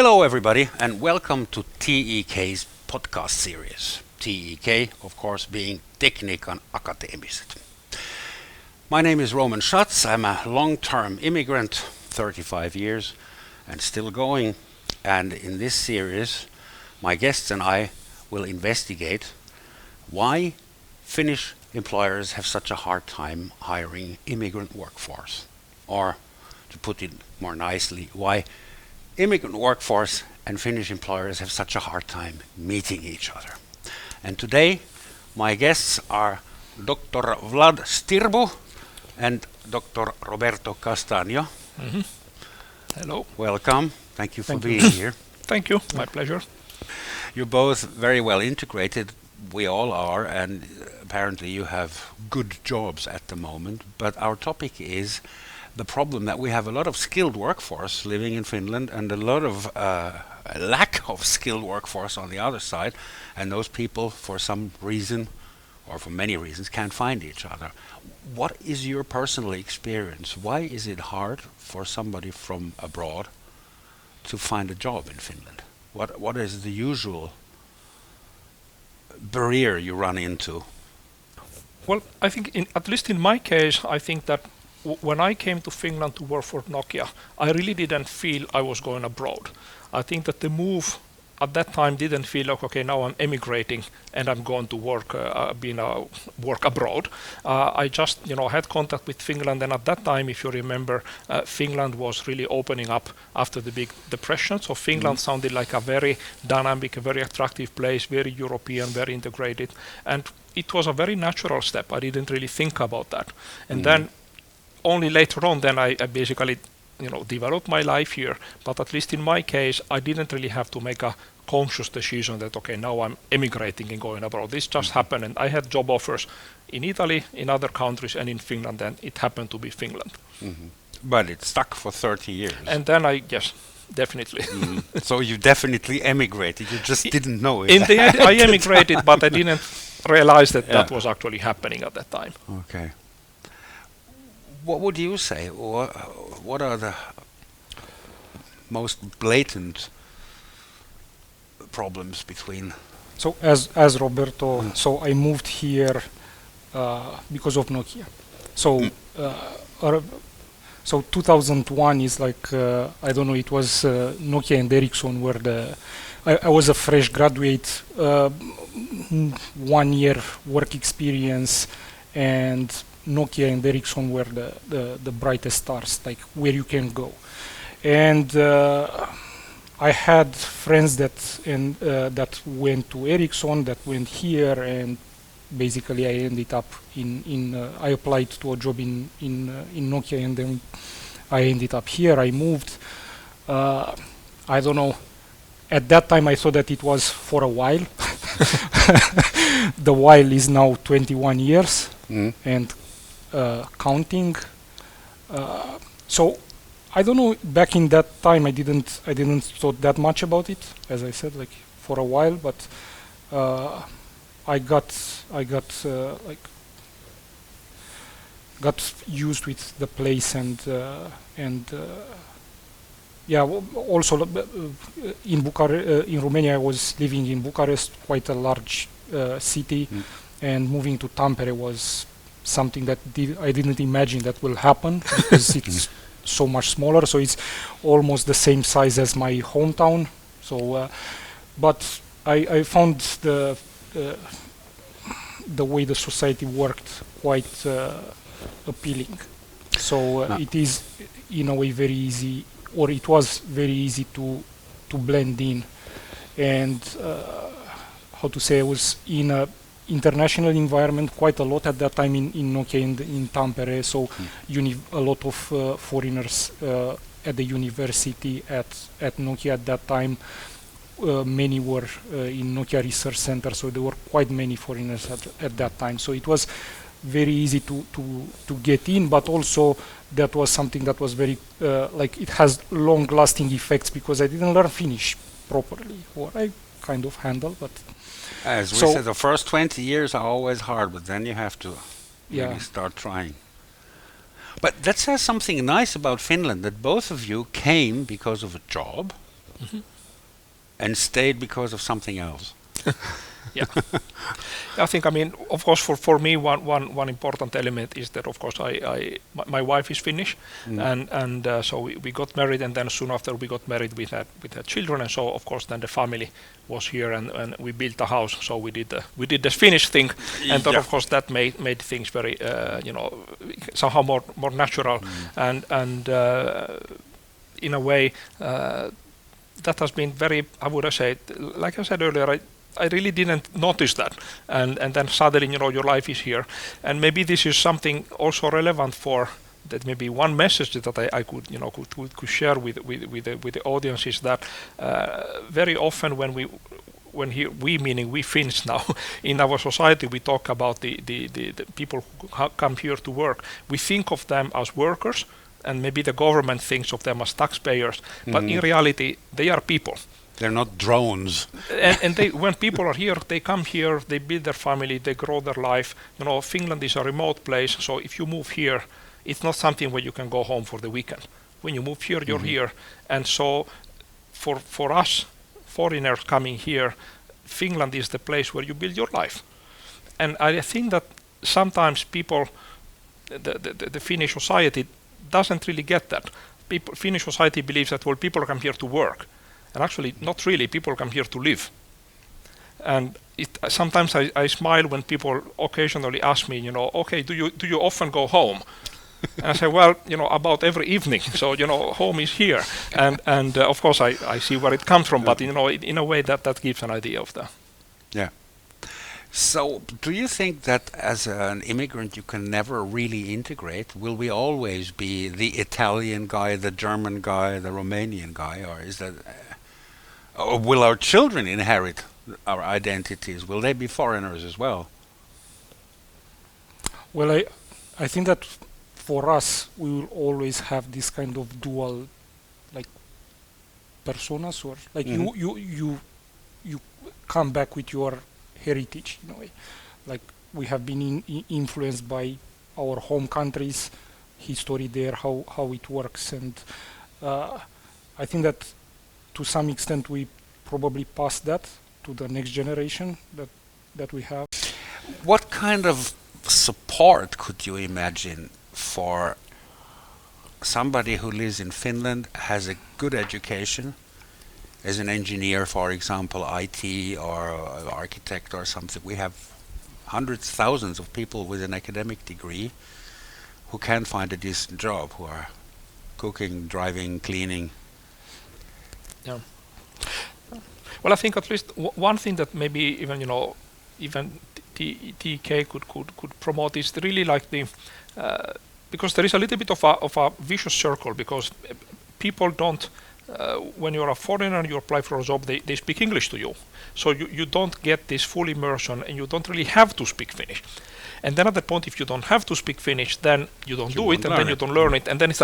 Hello, everybody, and welcome to TEK's podcast series. TEK, of course, being Tekniikan Akateemiset. My name is Roman Schatzin. I'm a long-term immigrant, 35 years, and still going. And in this series, my guests and I will investigate why Finnish employers have such a hard time hiring immigrant workforce. Or, to put it more nicely, why immigrant workforce and Finnish employers have such a hard time meeting each other. And today, my guests are Dr. Vlad Stirbu and Dr. Roberto Castagno. Mm-hmm. Hello. Welcome. Thank you for being here. Thank you. My pleasure. You're both very well integrated. We all are, and apparently you have good jobs at the moment. But our topic is the problem that we have a lot of skilled workforce living in Finland and a lot of lack of skilled workforce on the other side, and those people, for some reason or for many reasons, can't find each other. What is your personal experience? Why is it hard for somebody from abroad to find a job in Finland? What is the usual barrier you run into? Well, I think, at least in my case, I think that when I came to Finland to work for Nokia, I really didn't feel I was going abroad. I think that the move at that time didn't feel like, okay, now I'm emigrating and I'm going to work abroad. I just, had contact with Finland, and at that time, if you remember, Finland was really opening up after the big depression. So Finland sounded like a very dynamic, a very attractive place, very European, very integrated, and it was a very natural step. I didn't really think about that, and then only later on, then I basically, developed my life here. But at least in my case, I didn't really have to make a conscious decision that, okay, now I'm emigrating and going abroad. This just happened, and I had job offers in Italy, in other countries, and in Finland, and it happened to be Finland. Mm-hmm. But it stuck for 30 years. And then yes, definitely. So you definitely emigrated, you just didn't know it. In the end, I emigrated, but I didn't realize that that was actually happening at that time. Okay. What would you say? What are the most blatant problems between? So as Roberto, so I moved here because of Nokia. So so 2001 is like I don't know. It was Nokia and Ericsson were I was a fresh graduate, 1 year work experience, and Nokia and Ericsson were the brightest stars, like where you can go. And I had friends that went to Ericsson, that went here, and basically I ended up I applied to a job in Nokia, and then I ended up here. I moved. I don't know. At that time I thought that it was for a while. The while is now 21 years and counting. So I don't know, back in that time I didn't thought that much about it, as I said, like for a while, but I got used with the place, and also in in Romania I was living in Bucharest, quite a large city, and moving to Tampere was something that I didn't imagine that will happen, because it's so much smaller, so it's almost the same size as my hometown. So but I found the way the society worked quite appealing. So it is in a way very easy, or it was very easy to blend in, and how to say, I was in a international environment quite a lot at that time in Nokia and in Tampere, so a lot of foreigners at the university at Nokia at that time. Many were in Nokia Research Center, so there were quite many foreigners at that time. So it was very easy to get in, but also that was something that was very it has long-lasting effects, because I didn't learn Finnish properly, or I kind of handle, but. As we said, the first 20 years are always hard, but then you have to really start trying. But that says something nice about Finland, that both of you came because of a job, and stayed because of something else. Yeah. I think, I mean, of course, for me, one important element is that, of course, my wife is Finnish, and so we got married, and then soon after we got married, we had children, and so of course then the family was here, and we built a house. So we did the Finnish thing, and then, of course, that made things very somehow more natural, and in a way that has been very, I would say, like I said earlier, I really didn't notice that, and then suddenly your life is here, and maybe this is something also relevant for that. Maybe one message that I could could share with the audience is that very often when we meaning we Finns now in our society, we talk about the people who come here to work. We think of them as workers, and maybe the government thinks of them as taxpayers, but in reality they are people. They're not drones. And when people are here, they come here, they build their family, they grow their life. Finland is a remote place, so if you move here, it's not something where you can go home for the weekend. When you move here, you're here. And so for us, foreigners coming here, Finland is the place where you build your life. And I think that sometimes people, the Finnish society doesn't really get that. Finnish society believes that, well, people come here to work. And actually, not really. People come here to live. And sometimes I smile when people occasionally ask me, okay, do you often go home? And I say, well, about every evening. So, home is here. And of course, I see where it comes from. But, in a way, that gives an idea of that. Yeah. So, do you think that as an immigrant you can never really integrate? Will we always be the Italian guy, the German guy, the Romanian guy, or is that... Or will our children inherit our identities? Will they be foreigners as well? Well, I think that for us, we will always have this kind of dual, like, personas, or like you come back with your heritage in a way. Like, we have been influenced by our home countries, history there, how it works, and I think that to some extent we probably pass that to the next generation that we have. What kind of support could you imagine for somebody who lives in Finland, has a good education, as an engineer, for example, IT or architect or something? We have hundreds, thousands of people with an academic degree who can't find a decent job, who are cooking, driving, cleaning. Yeah. Well, I think at least one thing that maybe even TK could promote is really like the because there is a little bit of a vicious circle, because people don't when you're a foreigner and you apply for a job, they speak English to you, so you don't get this full immersion, and you don't really have to speak Finnish. And then at that point, if you don't have to speak Finnish, then you don't do it, and then you don't learn it. And then it's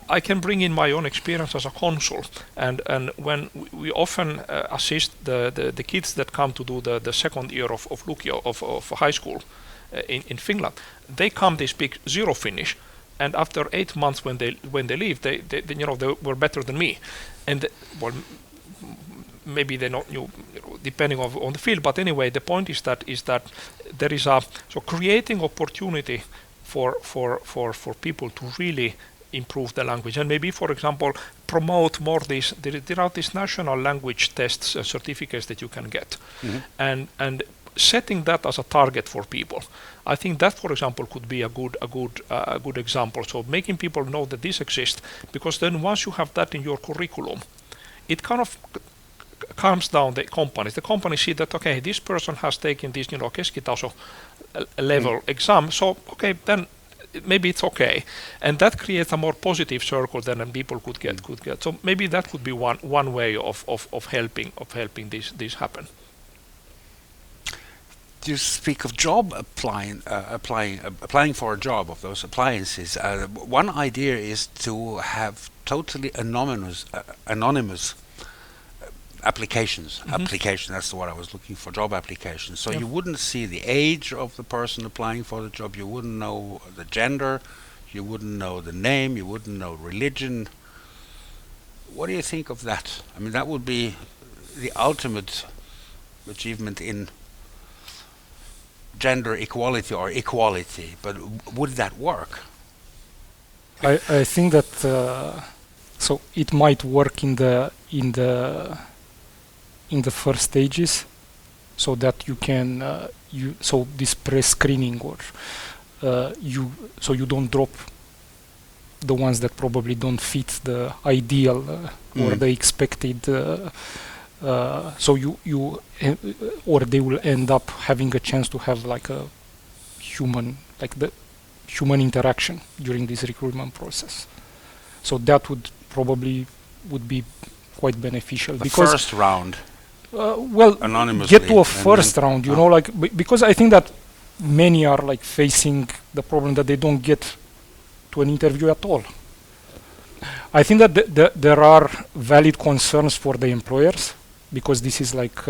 I can bring in my own experience as a consul, and when we often assist the kids that come to do the second year of Lukio, of high school in Finland, they speak zero Finnish, and after 8 months when they leave, they were better than me, and well, maybe they not depending on the field, but anyway, the point is that there is creating opportunity for people to really improve the language, and maybe, for example, promote more there are these national language tests and certificates that you can get, and setting that as a target for people. I think that, for example, could be a good example. So making people know that this exists, because then once you have that in your curriculum, it kind of calms down the companies. The companies see that, okay, this person has taken this, keskitaso level exam, so okay, then maybe it's okay, and that creates a more positive circle than people could get. So maybe that could be one way of helping this happen. You speak of job applying for a job, of those appliances. One idea is to have totally anonymous applications. Application, that's the word I was looking for, job applications. So you wouldn't see the age of the person applying for the job, you wouldn't know the gender, you wouldn't know the name, you wouldn't know religion. What do you think of that? I mean, that would be the ultimate achievement in gender equality or equality, but would that work? I think that so it might work in the first stages, so that you can so this pre-screening, or you don't drop the ones that probably don't fit the ideal or the expected. So you or they will end up having a chance to have like a human, like the human interaction during this recruitment process. So that would be quite beneficial. The because first round. Well, Anonymously, get to a first round, you know, like because I think that many are like facing the problem that they don't get to an interview at all. I think that there are valid concerns for the employers, because this is like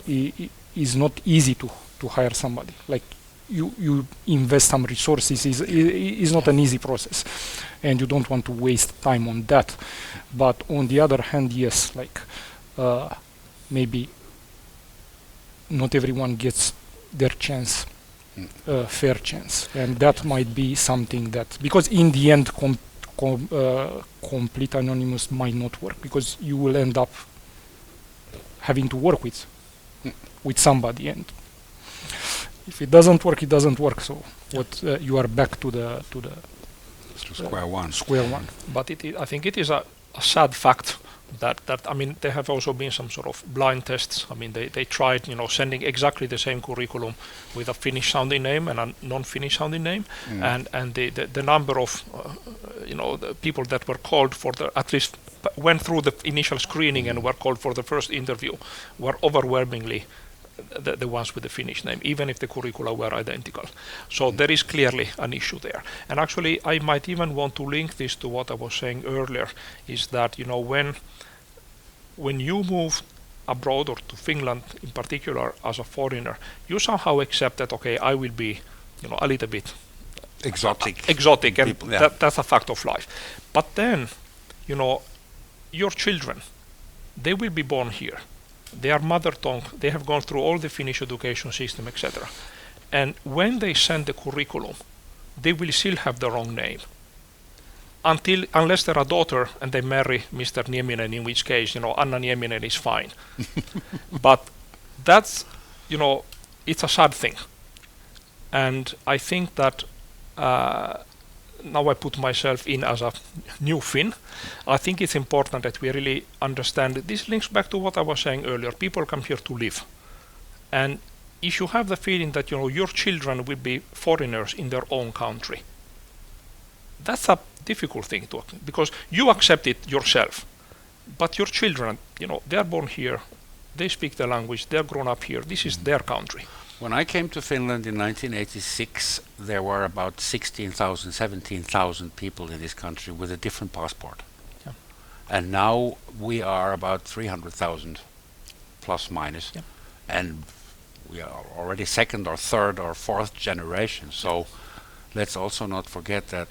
is not easy to hire somebody. Like you invest some resources, is not an easy process, and you don't want to waste time on that. But on the other hand, yes, like maybe not everyone gets their chance, fair chance, and that might be something that, because in the end complete anonymous might not work, because you will end up having to work with somebody, and if it doesn't work, it doesn't work. So you are back to square one. But I think it is a sad fact that I mean, there have also been some sort of blind tests. I mean, they tried, you know, sending exactly the same curriculum with a Finnish sounding name and a non-Finnish sounding name, and the number of you know, the people that were called for at least went through the initial screening and were called for the first interview were overwhelmingly the ones with the Finnish name, even if the curricula were identical. So there is clearly an issue there. And actually, I might even want to link this to what I was saying earlier, is that, you know, when you move abroad, or to Finland in particular as a foreigner, you somehow accept that, okay, I will be, you know, a little bit exotic, and people, that's a fact of life. But then, you know, your children, they will be born here. Their mother tongue, they have gone through all the Finnish education system, etc. And when they send the curriculum, they will still have the wrong name. Unless they're a daughter and they marry Mr. Nieminen, in which case, you know, Anna Nieminen is fine. But that's, you know, it's a sad thing. And I think that now I put myself in as a new Finn. I think it's important that we really understand that this links back to what I was saying earlier. People come here to live. And if you have the feeling that, you know, your children will be foreigners in their own country, that's a difficult thing to, because you accept it yourself. But your children, you know, they are born here, they speak the language, they're grown up here, this is their country. When I came to Finland in 1986, there were about 16,000, 17,000 people in this country with a different passport. Yeah. And now we are about 300,000 plus minus. Yeah. And we are already second or third or fourth generation. So let's also not forget that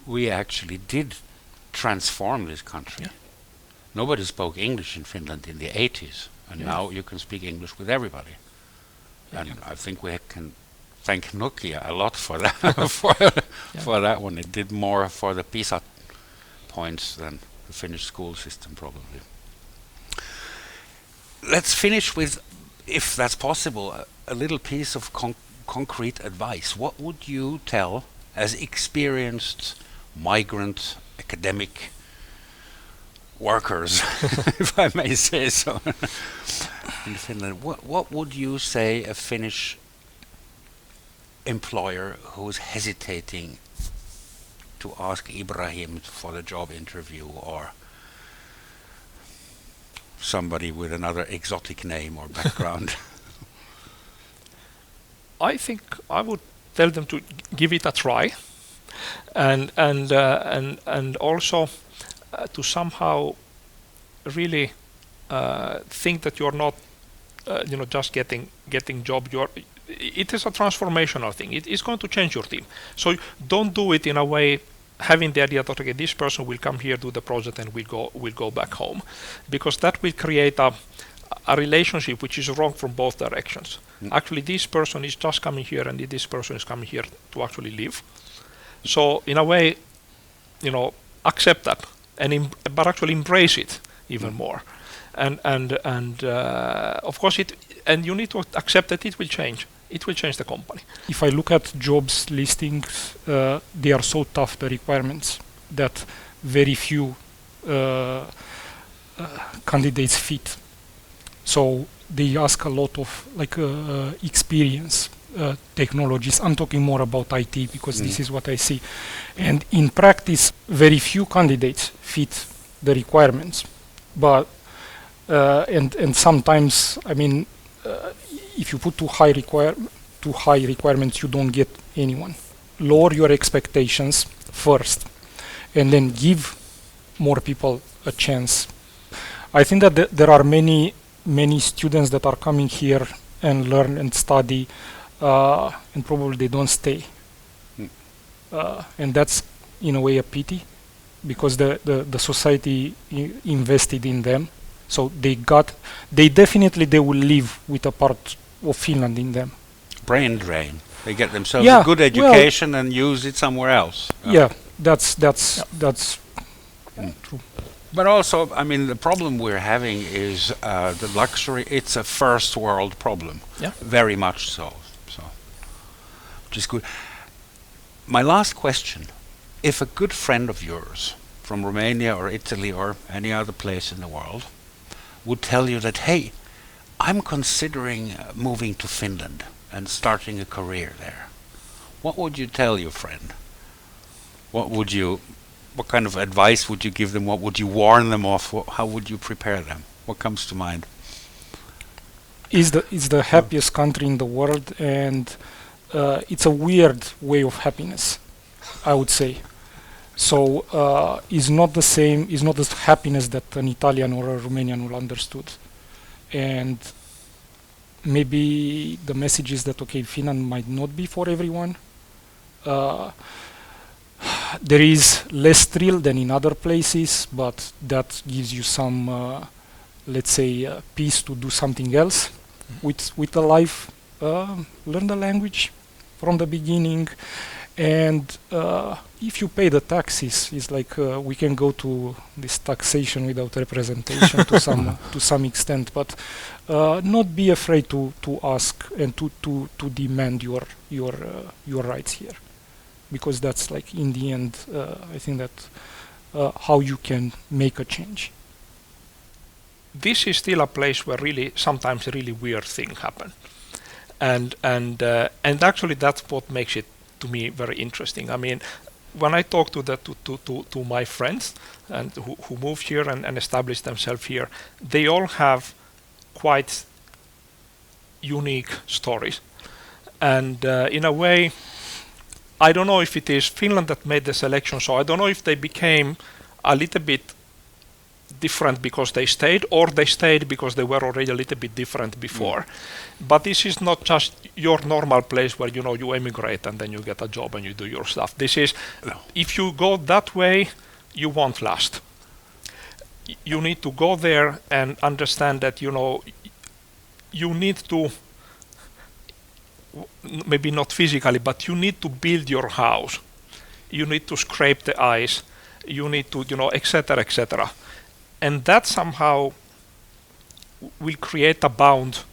we actually did transform this country. Yeah. Nobody spoke English in Finland in the 80s, and now you can speak English with everybody. And I think we can thank Nokia a lot for that. For that one, it did more for the PISA points than the Finnish school system, probably. Let's finish with, if that's possible, a little piece of concrete advice. What would you tell, as experienced migrant academic workers, if I may say so, in Finland, what would you say a Finnish employer who's hesitating to ask Ibrahim for the job interview, or somebody with another exotic name or background? I think I would tell them to give it a try, and also to somehow really think that you're not you know, just getting job. It is a transformational thing. It is going to change your team. So don't do it in a way having the idea that okay, this person will come here, do the project, and we'll go back home, because that will create a relationship which is wrong from both directions. Actually, this person is just coming here, and this person is coming here to actually live. So in a way, accept that, but actually embrace it even more, and of course you need to accept that it will change. It will change the company. If I look at jobs listings, they are so tough, the requirements, that very few candidates fit. So they ask a lot of experience, technologies. I'm talking more about IT because this is what I see. And in practice, very few candidates fit the requirements. But and sometimes, if you put too high requirements, you don't get anyone. Lower your expectations first, and then give more people a chance. I think that there are many students that are coming here and learn and study, and probably they don't stay. And that's in a way a pity, because the society invested in them. So they definitely will live with a part of Finland in them. Brain drain. They get themselves a good education and use it somewhere else. Yeah, that's true. But also, the problem we're having is the luxury. It's a first world problem. Yeah. Very much so. Which is good. My last question: if a good friend of yours from Romania or Italy or any other place in the world would tell you that, hey, I'm considering moving to Finland and starting a career there, what would you tell your friend? What kind of advice would you give them? What would you warn them of? How would you prepare them? What comes to mind? It's the happiest country in the world, and it's a weird way of happiness, I would say. So it's not the same. It's not the happiness that an Italian or a Romanian will understood. And maybe the message is that Finland might not be for everyone. There is less thrill than in other places, but that gives you some, let's say, peace to do something else with the life. Learn the language from the beginning, and if you pay the taxes, it's like we can go to this taxation without representation to some extent, but not be afraid to ask and to demand your rights here. Because that's in the end, I think that how you can make a change. This is still a place where sometimes really weird things happen, and actually that's what makes it to me very interesting. When I talk to my friends and who moved here and established themselves here, they all have quite unique stories, and in a way, I don't know if it is Finland that made the selection, so I don't know if they became a little bit different because they stayed, or they stayed because they were already a little bit different before. But this is not just your normal place where you emigrate and then you get a job and you do your stuff. This is, if you go that way, you won't last. You need to go there and understand that you need to, maybe not physically, but you need to build your house. You need to scrape the ice. You need to, etc., etc. And that somehow will create a bond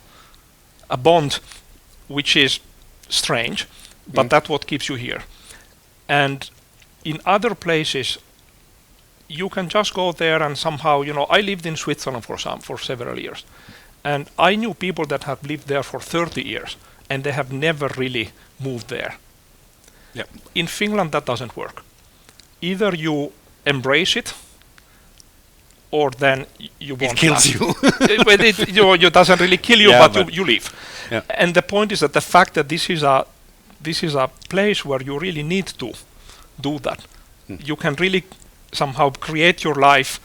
which is strange, but that's what keeps you here. And in other places, you can just go there and somehow, I lived in Switzerland for several years, and I knew people that have lived there for 30 years, and they have never really moved there. Yep. In Finland, that doesn't work. Either you embrace it, or then you won't. It kills you. It doesn't really kill you, but you leave. Yeah. And the point is that the fact that this is a place where you really need to do that. You can really somehow create your life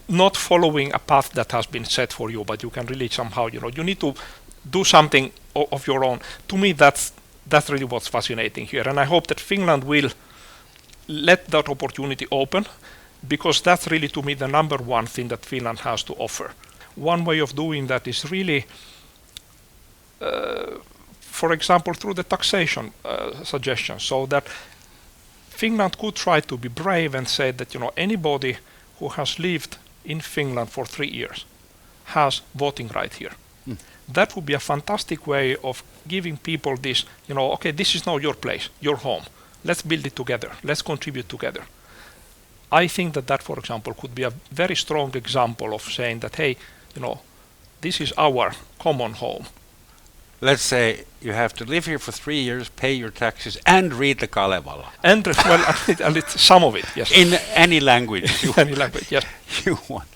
not following a path that has been set for you, but you can really somehow, you need to do something of your own. To me, that's that's really what's fascinating here. And I hope that Finland will let that opportunity open, because that's really, to me, the number one thing that Finland has to offer. One way of doing that is really, for example, through the taxation suggestions, so that Finland could try to be brave and say that, you know, anybody who has lived in Finland for 3 years has voting right here. That would be a fantastic way of giving people this, you know, okay, this is now your place, your home. Let's build it together. Let's contribute together. I think that, for example, could be a very strong example of saying that, hey, you know, this is our common home. Let's say you have to live here for 3 years, pay your taxes, and read the Kalevala. And, well, at least some of it, yes. In any language. Any language, yes. You want.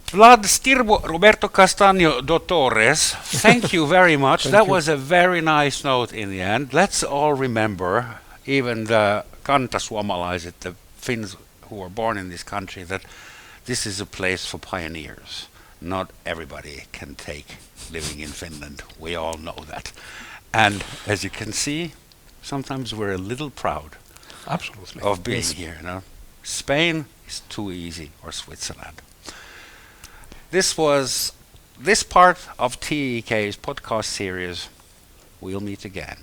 Vlad Stirbu, Roberto Castagno, Dottores, thank you very much. That was a very nice note in the end. Let's all remember, even the suomalainen, the Finns who were born in this country, that this is a place for pioneers. Not everybody can take living in Finland. We all know that. And as you can see, sometimes we're a little proud Absolutely. of being here. You know? Spain is too easy, or Switzerland. This was this part of TEK's podcast series. We'll meet again.